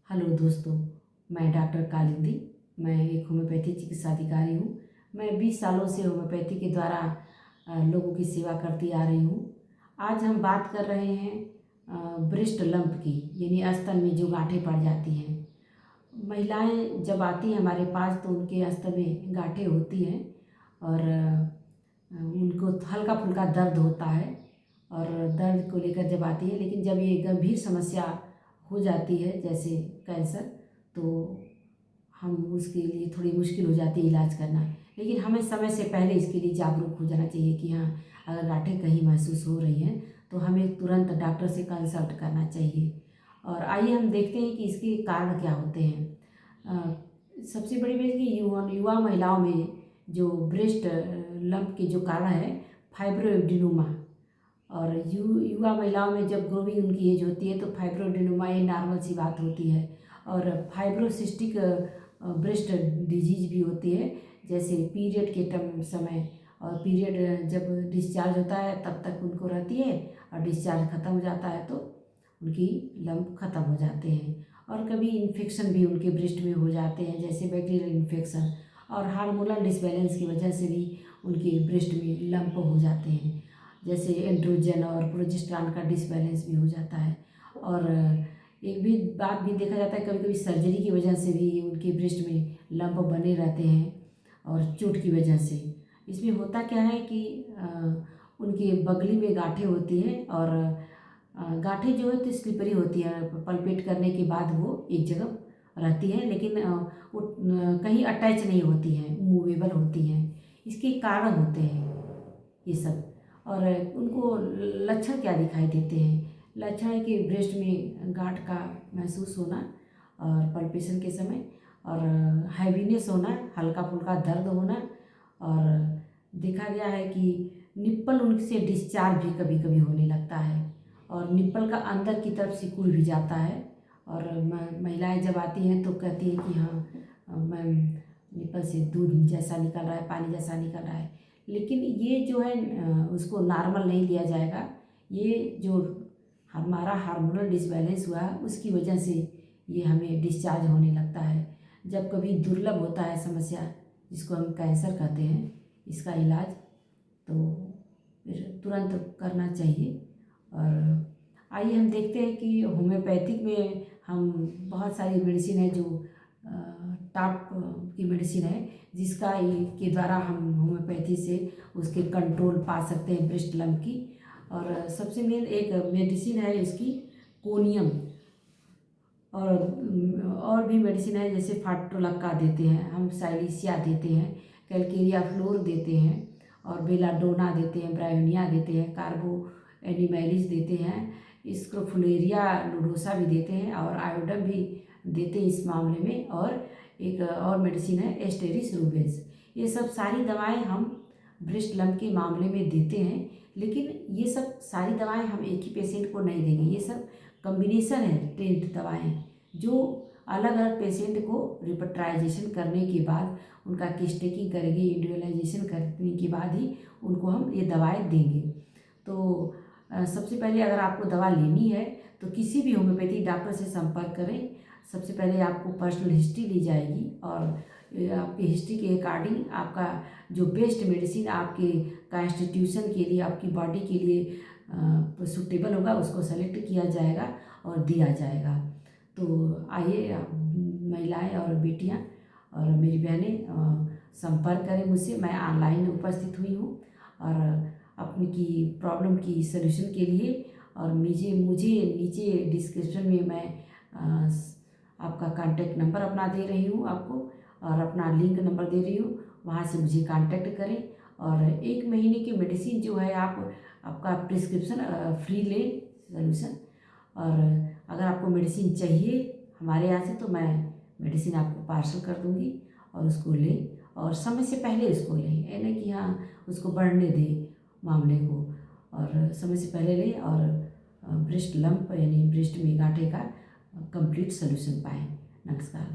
Hello दोस्तों, मैं doctor Kalindi. मैं एक होम्योपैथी चिकित्सा अधिकारी हूँ। मैं 20 सालों से होम्योपैथी के द्वारा लोगों की सेवा करती आ रही हूँ। आज हम बात कर रहे हैं ब्रेस्ट लंप की, यानी स्तन में जो गांठें पड़ जाती हैं। महिलाएं जब आती हैं हमारे पास तो उनके स्तन में गांठें होती हैं और उनको हल्का फुल्का दर्द होता है। और दर्द को लेकर जब आती है, लेकिन जब ये गंभीर समस्या हो जाती है जैसे कैंसर, तो हम उसके लिए थोड़ी मुश्किल हो जाती है इलाज करना। लेकिन हमें समय से पहले इसके लिए जागरूक हो जाना चाहिए कि हाँ, अगर गांठें कहीं महसूस हो रही हैं तो हमें तुरंत डॉक्टर से कंसल्ट करना चाहिए। और आइए हम देखते हैं कि इसके कारण क्या होते हैं। सबसे बड़ी बात कि युवा महिलाओं में जो ब्रेस्ट लंप के जो कारण है फाइब्रोएडेनोमा। और युवा महिलाओं में जब ग्रोविंग उनकी एज होती है तो फाइब्रोएडेनोमा ये नॉर्मल सी बात होती है। और फाइब्रोसिस्टिक ब्रेस्ट डिजीज भी होती है, जैसे पीरियड के समय, और पीरियड जब डिस्चार्ज होता है तब तक उनको रहती है, और डिस्चार्ज ख़त्म हो जाता है तो उनकी लंप ख़त्म हो जाते हैं। और कभी इन्फेक्शन भी उनके ब्रेस्ट में हो जाते हैं, जैसे बैक्टीरियल इन्फेक्शन, और हार्मोनल डिसबैलेंस की वजह से भी उनके ब्रेस्ट में लंप हो जाते हैं, जैसे एंड्रोजन और प्रोजेस्टेरॉन का डिसबैलेंस भी हो जाता है। और एक भी बात भी देखा जाता है, कभी कभी सर्जरी की वजह से भी उनके ब्रेस्ट में लंप बने रहते हैं, और चोट की वजह से। इसमें होता क्या है कि उनके बगली में गांठें होती हैं, और गांठें जो है तो स्लिपरी होती है, पल्पेट करने के बाद वो एक जगह रहती हैं, लेकिन वो कहीं अटैच नहीं होती हैं, मूवेबल होती हैं। इसके कारण होते हैं ये सब। और उनको लक्षण क्या दिखाई देते हैं? लक्षण है कि ब्रेस्ट में गांठ का महसूस होना, और पल्पेशन के समय, और हैवीनेस होना, हल्का फुल्का दर्द होना, और देखा गया है कि निप्पल उनसे डिस्चार्ज भी कभी कभी होने लगता है, और निप्पल का अंदर की तरफ सिकुड़ भी जाता है। और महिलाएं जब आती हैं तो कहती हैं कि हाँ मैम, निप्पल से दूध जैसा निकल रहा है, पानी जैसा निकल रहा है। लेकिन ये जो है उसको नॉर्मल नहीं लिया जाएगा। ये जो हमारा हार्मोनल डिसबैलेंस हुआ है उसकी वजह से ये हमें डिस्चार्ज होने लगता है। जब कभी दुर्लभ होता है समस्या, जिसको हम कैंसर कहते हैं, इसका इलाज तो फिर तुरंत करना चाहिए। और आइए हम देखते हैं कि होम्योपैथिक में हम बहुत सारी मेडिसिन है जो टॉप की मेडिसिन है, जिसका के द्वारा हम होम्योपैथी से उसके कंट्रोल पा सकते हैं ब्रेस्ट लंप की। और सबसे मेन एक मेडिसिन है इसकी कोनियम। और भी मेडिसिन है, जैसे फाट्रोलक्का देते हैं हम, साइलिसिया देते हैं, कैलकेरिया फ्लोर देते हैं, और बेलाडोना देते हैं, ब्रायोनिया देते हैं, कार्बो एनिमेलिस देते हैं, स्क्रोफुलेरिया नोडोसा भी देते हैं, और आयोडम भी देते हैं इस मामले में। और एक और मेडिसिन है एस्टेरिस रूबेंस। ये सब सारी दवाएं हम ब्रेस्ट लंप के मामले में देते हैं, लेकिन ये सब सारी दवाएं हम एक ही पेशेंट को नहीं देंगे। ये सब कम्बिनेशन है 10 दवाएं, जो अलग अलग पेशेंट को रिपट्राइजेशन करने के बाद उनका किस्टेकिंग करेंगे, इंडिविजुअलाइजेशन करने के बाद ही उनको हम ये दवाएं देंगे। तो सबसे पहले अगर आपको दवा लेनी है तो किसी भी होम्योपैथी डॉक्टर से संपर्क करें। सबसे पहले आपको पर्सनल हिस्ट्री ली जाएगी, और आपकी हिस्ट्री के अकॉर्डिंग आपका जो बेस्ट मेडिसिन आपके कॉन्स्टिट्यूशन के लिए, आपकी बॉडी के लिए सूटेबल होगा, उसको सेलेक्ट किया जाएगा और दिया जाएगा। तो आइए आप महिलाएं और बेटियां और मेरी बहनें संपर्क करें मुझसे। मैं ऑनलाइन उपस्थित हुई हूँ, और अपनी की प्रॉब्लम की सलूशन के लिए। और मुझे नीचे डिस्क्रिप्शन में मैं आपका कांटेक्ट नंबर अपना दे रही हूँ आपको, और अपना लिंक नंबर दे रही हूँ, वहाँ से मुझे कांटेक्ट करें। और 1 महीने की मेडिसिन जो है आपका प्रिस्क्रिप्शन फ्री लें सलूशन। और अगर आपको मेडिसिन चाहिए हमारे यहाँ से तो मैं मेडिसिन आपको पार्सल कर दूँगी, और उसको लें, और समय से पहले उसको लें, ये नहीं कि हाँ उसको बढ़ने दें मामले को। और समय से पहले लें, और ब्रेस्ट लंप यानी ब्रेस्ट में गांठे का कंप्लीट सलूशन पाएँ। नमस्कार।